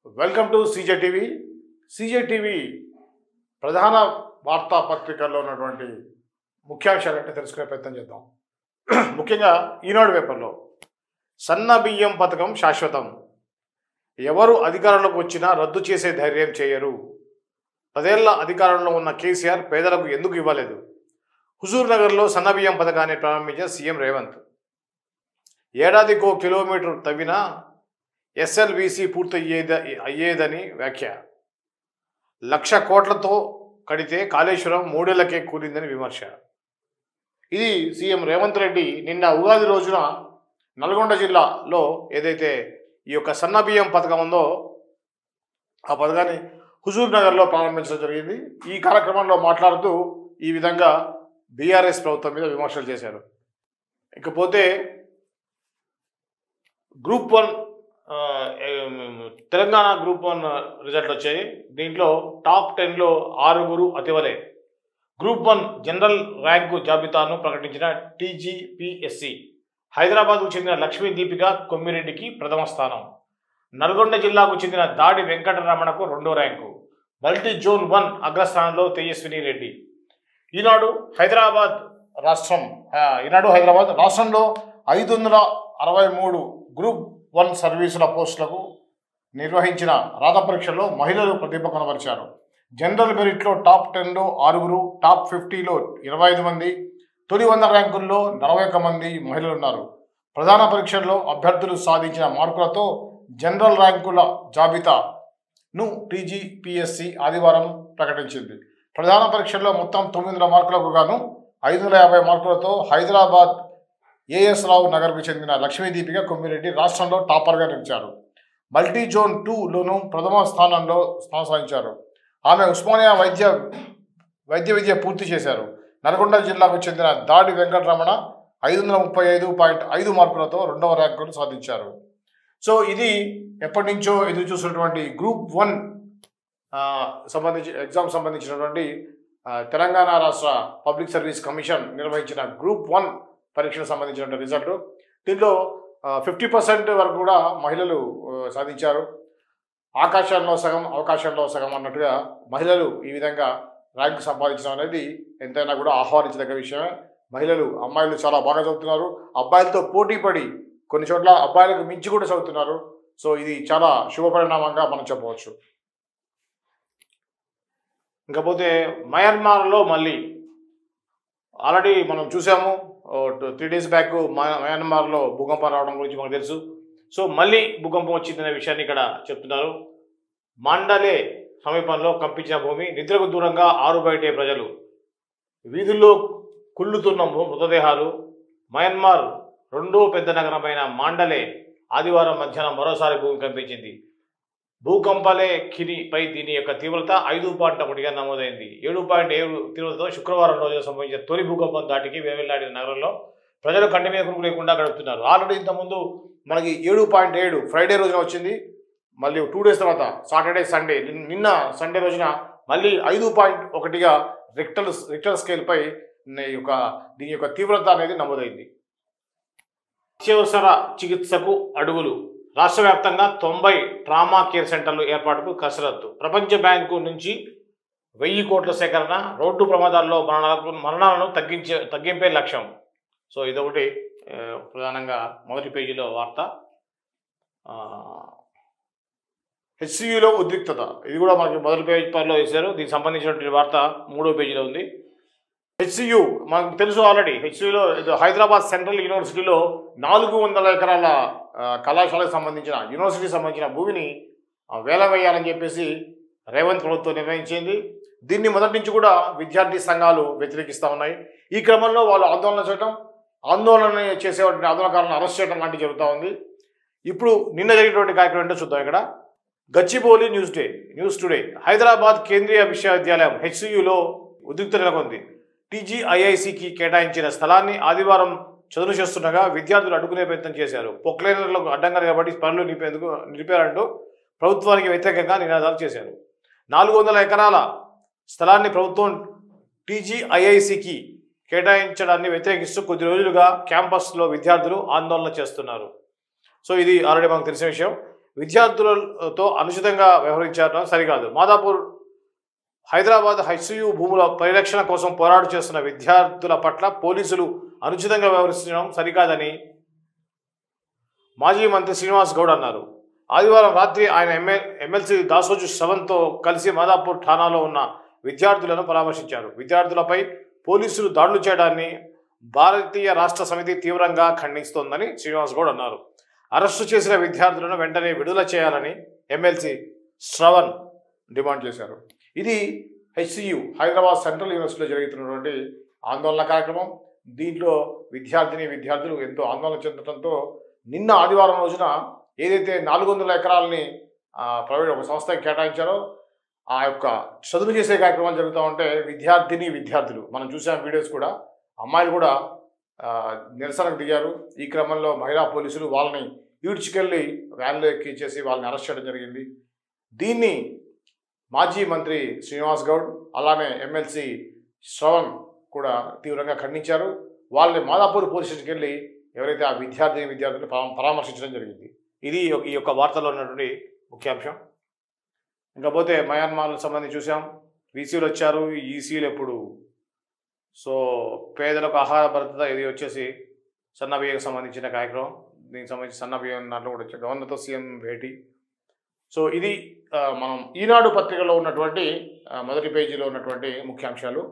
Welcome to CJ TV. CJ TV ప్రధాన వార్తాపత్రికల్లో ఉన్నటువంటి ముఖ్యాంశాలంటే తెలుసుకునే ప్రయత్నం చేద్దాం. ముఖ్యంగా ఈనాడు పేపర్లో సన్న బియ్యం పథకం శాశ్వతం, ఎవరు అధికారంలోకి వచ్చినా రద్దు చేసే ధైర్యం చేయరు, 10 ఏళ్ల అధికారంలో ఉన్న కేసీఆర్ పేదలకు ఎందుకు ఇవ్వలేదు, హుజూర్ నగర్లో సన్న బియ్యం పథకాన్ని ప్రారంభించిన సీఎం రేవంత్, ఏడాదికో కిలోమీటర్ తవ్వినా ఎస్ఎల్బీసీ అయ్యేదని వ్యాఖ్య, 1,00,000 కోట్లతో కడితే కాళేశ్వరం 3 ఏళ్లకే కూలిందని విమర్శ. ఇది సీఎం రేవంత్ రెడ్డి నిన్న ఉగాది రోజున నల్గొండ జిల్లాలో ఏదైతే ఈ యొక్క సన్న బియ్యం పథకం ఉందో ఆ పథకాన్ని హుజూర్ నగర్లో ప్రారంభించడం జరిగింది. ఈ కార్యక్రమంలో మాట్లాడుతూ ఈ విధంగా బీఆర్ఎస్ ప్రభుత్వం మీద విమర్శలు చేశారు. ఇకపోతే గ్రూప్ 1 తెలంగాణ గ్రూప్ 1 రిజల్ట్ వచ్చాయి. దీంట్లో టాప్ 10లో 6 అతివలే. గ్రూప్ 1 జనరల్ ర్యాంకు జాబితాను ప్రకటించిన టీజీపీఎస్సీ. హైదరాబాద్కు చెందిన లక్ష్మీ దీపిక కొమ్మిరెడ్డికి ప్రథమ స్థానం, నల్గొండ జిల్లాకు చెందిన దాడి వెంకటరమణకు 2వ ర్యాంకు, మల్టీ జోన్ 1 అగ్రస్థానంలో తేజస్విని రెడ్డి. ఈనాడు హైదరాబాద్ రాష్ట్రంలో 563 గ్రూప్ 1 సర్వీసుల పోస్టులకు నిర్వహించిన రాత పరీక్షల్లో మహిళలు ప్రతిభ కనబరిచారు. జనరల్ మెరిట్లో టాప్ 10లో 6, టాప్ 50లో 25 మంది, తొలి 100 ర్యాంకుల్లో 41 మంది మహిళలు ఉన్నారు. ప్రధాన పరీక్షల్లో అభ్యర్థులు సాధించిన మార్కులతో జనరల్ ర్యాంకుల జాబితాను టీజీపీఎస్సీ ఆదివారం ప్రకటించింది. ప్రధాన పరీక్షల్లో మొత్తం 900 మార్కులకు గాను 550 మార్కులతో హైదరాబాద్ ఏఎస్ రావు నగర్కు చెందిన లక్ష్మీ దీపిక కొమ్మిరెడ్డి రాష్ట్రంలో టాపర్గా నిలిచారు. మల్టీ జోన్ 2లోనూ ప్రథమ స్థానంలో సాధించారు. ఆమె ఉస్మానియా వైద్య విద్య పూర్తి చేశారు. నల్గొండ జిల్లాకు చెందిన దాడి వెంకటరమణ 535.5 మార్కులతో 2వ ర్యాంకును సాధించారు. సో ఇది ఎప్పటి నుంచో ఎదురు చూసినటువంటి గ్రూప్ 1 ఎగ్జామ్ సంబంధించినటువంటి తెలంగాణ రాష్ట్ర పబ్లిక్ సర్వీస్ కమిషన్ నిర్వహించిన గ్రూప్ 1 పరీక్షకు సంబంధించిన రిజల్ట్. దీంట్లో 50% వరకు కూడా మహిళలు సాధించారు. ఆకాశంలో సగం అవకాశంలో సగం అన్నట్టుగా మహిళలు ఈ విధంగా ర్యాంకు సంపాదించడం అనేది ఎంతైనా కూడా ఆహ్వానించదగ్గ విషయమే. అమ్మాయిలు చాలా బాగా చదువుతున్నారు. అబ్బాయిలతో పోటీ పడి కొన్ని చోట్ల అబ్బాయిలకు మించి కూడా చదువుతున్నారు. సో ఇది చాలా శుభపరిణామంగా మనం చెప్పవచ్చు. ఇంకపోతే మయన్మార్లో మళ్ళీ ఆల్రెడీ మనం చూసాము, 3 days బ్యాక్ మయన్మార్లో భూకంపం రావడం గురించి మనకు తెలుసు. సో మళ్ళీ భూకంపం వచ్చిందనే విషయాన్ని ఇక్కడ చెప్తున్నారు. మాండలే సమీపంలో కంపించిన భూమి, నిద్రకు దూరంగా 6 బయటే ప్రజలు, వీధుల్లో కుళ్ళుతున్న మృతదేహాలు. మయన్మార్ 2వ పెద్ద నగరమైన మాండలే ఆదివారం మధ్యాహ్నం మరోసారి భూమి కంపించింది. భూకంపాలే కినిపై దీని యొక్క తీవ్రత 5.1గా నమోదైంది. 7.7 తీవ్రతతో శుక్రవారం రోజున సంభవించిన తొలి భూకంపం దాటికి వేవెల్లాడిన నగరంలో ప్రజలు కంటి మీద కునుకు లేకుండా గడుపుతున్నారు. ఆల్రెడీ ఇంతకుముందు మనకి 7.7 ఫ్రైడే రోజున వచ్చింది. మళ్ళీ 2 days తర్వాత సాటర్డే సండే, నిన్న సండే రోజున మళ్ళీ 5.1గా రిక్టర్ స్కేల్పై దీని యొక్క తీవ్రత అనేది నమోదైంది. అత్యవసర చికిత్సకు అడుగులు. రాష్ట్ర వ్యాప్తంగా 90 ట్రామా కేర్ సెంటర్లు ఏర్పాటుకు కసరత్తు. ప్రపంచ బ్యాంకు నుంచి 1000 కోట్ల సేకరణ. రోడ్డు ప్రమాదాల్లో మరణాలను తగ్గింపే లక్ష్యం. సో ఇదొకటి ప్రధానంగా మొదటి పేజీలో వార్త. హెచ్సియులో ఉద్రిక్తత, ఇది కూడా మనకి మొదటి పేజీలో వేశారు. దీనికి సంబంధించినటువంటి వార్త 3వ పేజీలో ఉంది. హెచ్సియు మనకు తెలుసు ఆల్రెడీ. హెచ్సియులో హైదరాబాద్ సెంట్రల్ యూనివర్సిటీలో 400 ఎకరాల కళాశాలకు సంబంధించిన భూమిని వేలం వేయాలని చెప్పేసి రేవంత్ ప్రభుత్వం నిర్ణయించింది. దీన్ని మొదటి నుంచి కూడా విద్యార్థి సంఘాలు వ్యతిరేకిస్తూ ఉన్నాయి. ఈ క్రమంలో వాళ్ళు ఆందోళన చేసేటువంటి ఆందోళనకారులను అరెస్ట్ చేయడం లాంటివి జరుగుతూ ఉంది. ఇప్పుడు నిన్న జరిగినటువంటి కార్యక్రమం ఏంటో చూద్దాం. ఇక్కడ గచ్చిబౌలి న్యూస్ టుడే. హైదరాబాద్ కేంద్రీయ విశ్వవిద్యాలయం హెచ్సియులో ఉద్రిక్తత నెలకొంది. టీజీఐఐసికి కేటాయించిన స్థలాన్ని ఆదివారం చదును చేస్తుండగా విద్యార్థులు అడ్డుకునే ప్రయత్నం చేశారు. పొక్లైనర్లకు అడ్డంగా నిలబడి పనులు నిలిపారంటూ ప్రభుత్వానికి వ్యతిరేకంగా నినాదాలు చేశారు. 400 ఎకరాల స్థలాన్ని ప్రభుత్వం టీజీఐఐసికి కేటాయించడాన్ని వ్యతిరేకిస్తూ కొద్ది రోజులుగా క్యాంపస్లో విద్యార్థులు ఆందోళన చేస్తున్నారు. సో ఇది ఆల్రెడీ మనకు తెలిసిన విషయం. విద్యార్థులతో అనుచితంగా వ్యవహరించడం సరికాదు. మాదాపూర్ హైదరాబాద్ హెచ్సియు భూముల పరిరక్షణ కోసం పోరాట చేస్తున్న విద్యార్థుల పట్ల పోలీసులు అనుచితంగా వ్యవహరించడం సరికాదని మాజీ మంత్రి శ్రీనివాస్ గౌడ్ అన్నారు. ఆదివారం రాత్రి ఆయన ఎమ్మెల్సీ దాసోజు శ్రవణ్తో కలిసి మాదాపూర్ ఠాణాలో ఉన్న విద్యార్థులను పరామర్శించారు. విద్యార్థులపై పోలీసులు దాడులు చేయడాన్ని భారతీయ రాష్ట్ర సమితి తీవ్రంగా ఖండిస్తోందని శ్రీనివాస్ గౌడ్ అన్నారు. అరెస్టు చేసిన విద్యార్థులను వెంటనే విడుదల చేయాలని ఎమ్మెల్సీ శ్రవణ్ డిమాండ్ చేశారు. ఇది హెచ్సియు హైదరాబాద్ సెంట్రల్ యూనివర్సిటీలో జరుగుతున్నటువంటి ఆందోళన కార్యక్రమం. దీంట్లో విద్యార్థులు ఎంతో ఆందోళన చెందడంతో నిన్న ఆదివారం రోజున ఏదైతే 400 ఎకరాలని ప్రైవేట్ ఒక సంస్థకి కేటాయించారో ఆ యొక్క చదువు చేసే కార్యక్రమాలు జరుగుతూ ఉంటే విద్యార్థులు మనం చూసాం వీడియోస్ కూడా, అమ్మాయిలు కూడా నిరసనకు దిగారు. ఈ క్రమంలో మహిళా పోలీసులు వాళ్ళని ఈడ్చుకెళ్ళి వ్యాన్లో ఎక్కించేసి వాళ్ళని అరెస్ట్ చేయడం జరిగింది. దీన్ని మాజీ మంత్రి శ్రీనివాస్ గౌడ్ అలానే ఎమ్మెల్సీ శ్రవణ్ కూడా తీవ్రంగా ఖండించారు. వాళ్ళని మాదాపూర్ పోలీస్ స్టేషన్కి వెళ్ళి ఎవరైతే ఆ విద్యార్థులను పరామర్శించడం జరిగింది. ఇది ఈ యొక్క వార్తలో ఉన్నటువంటి ముఖ్యాంశం. ఇంకపోతే మయన్మార్లకు సంబంధించి చూసాం, వీసీలు వచ్చారు, ఈసీలు ఎప్పుడు. సో పేదలకు ఆహార భద్రత ఇది వచ్చేసి సన్నబియ్యకు సంబంధించిన కార్యక్రమం. దీనికి సంబంధించి సన్నబియ్యం దాంట్లో కూడా వచ్చారు, గవర్నర్తో సీఎం భేటీ. సో ఇది మనం ఈనాడు పత్రికలో ఉన్నటువంటి మొదటి పేజీలో ఉన్నటువంటి ముఖ్యాంశాలు.